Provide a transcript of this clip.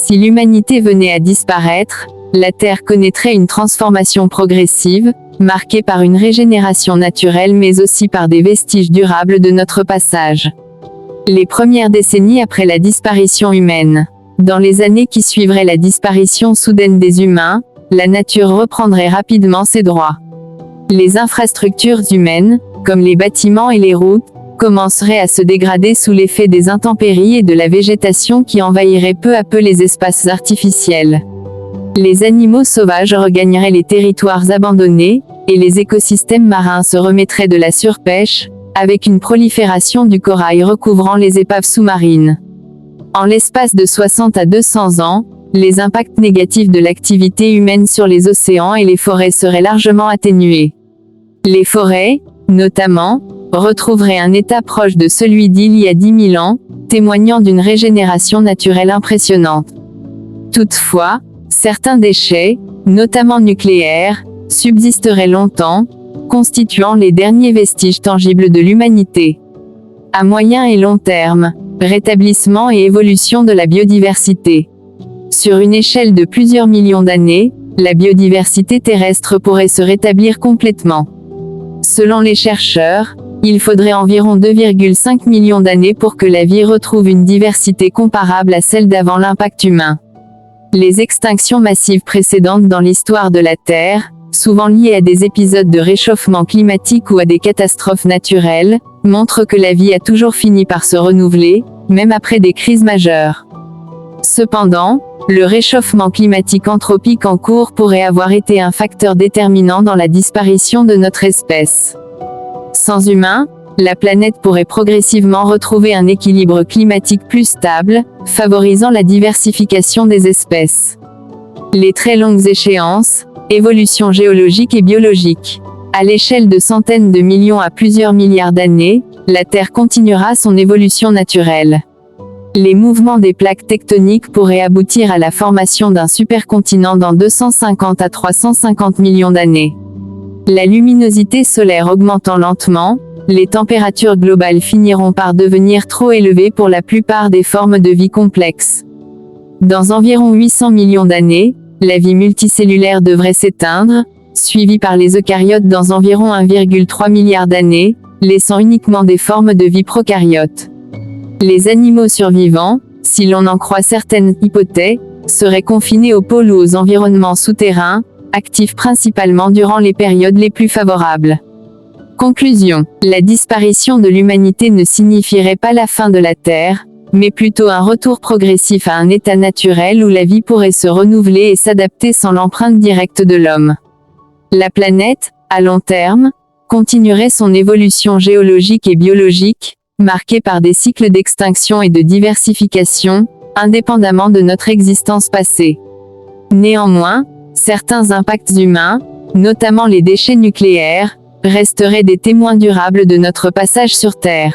Si l'humanité venait à disparaître, la Terre connaîtrait une transformation progressive, marquée par une régénération naturelle mais aussi par des vestiges durables de notre passage. Les premières décennies après la disparition humaine. Dans les années qui suivraient la disparition soudaine des humains, la nature reprendrait rapidement ses droits. Les infrastructures humaines, comme les bâtiments et les routes, commenceraient à se dégrader sous l'effet des intempéries et de la végétation qui envahirait peu à peu les espaces artificiels. Les animaux sauvages regagneraient les territoires abandonnés, et les écosystèmes marins se remettraient de la surpêche, avec une prolifération du corail recouvrant les épaves sous-marines. En l'espace de 60 à 200 ans, les impacts négatifs de l'activité humaine sur les océans et les forêts seraient largement atténués. Les forêts, notamment, retrouveraient un état proche de celui d'il y a 10 000 ans, témoignant d'une régénération naturelle impressionnante. Toutefois, certains déchets, notamment nucléaires, subsisteraient longtemps, constituant les derniers vestiges tangibles de l'humanité. À moyen et long terme, rétablissement et évolution de la biodiversité. Sur une échelle de plusieurs millions d'années, la biodiversité terrestre pourrait se rétablir complètement. Selon les chercheurs, il faudrait environ 2,5 millions d'années pour que la vie retrouve une diversité comparable à celle d'avant l'impact humain. Les extinctions massives précédentes dans l'histoire de la Terre, souvent liées à des épisodes de réchauffement climatique ou à des catastrophes naturelles, montrent que la vie a toujours fini par se renouveler, même après des crises majeures. Cependant, le réchauffement climatique anthropique en cours pourrait avoir été un facteur déterminant dans la disparition de notre espèce. Sans humains, la planète pourrait progressivement retrouver un équilibre climatique plus stable, favorisant la diversification des espèces. Les très longues échéances, évolution géologique et biologique. À l'échelle de centaines de millions à plusieurs milliards d'années, la Terre continuera son évolution naturelle. Les mouvements des plaques tectoniques pourraient aboutir à la formation d'un supercontinent dans 250 à 350 millions d'années. La luminosité solaire augmentant lentement, les températures globales finiront par devenir trop élevées pour la plupart des formes de vie complexes. Dans environ 800 millions d'années, la vie multicellulaire devrait s'éteindre, suivie par les eucaryotes dans environ 1,3 milliard d'années, laissant uniquement des formes de vie prokaryotes. Les animaux survivants, si l'on en croit certaines hypothèses, seraient confinés aux pôles ou aux environnements souterrains, actifs principalement durant les périodes les plus favorables. Conclusion. La disparition de l'humanité ne signifierait pas la fin de la Terre, mais plutôt un retour progressif à un état naturel où la vie pourrait se renouveler et s'adapter sans l'empreinte directe de l'homme. La planète, à long terme, continuerait son évolution géologique et biologique, marquée par des cycles d'extinction et de diversification, indépendamment de notre existence passée. Néanmoins, certains impacts humains, notamment les déchets nucléaires, resteraient des témoins durables de notre passage sur Terre.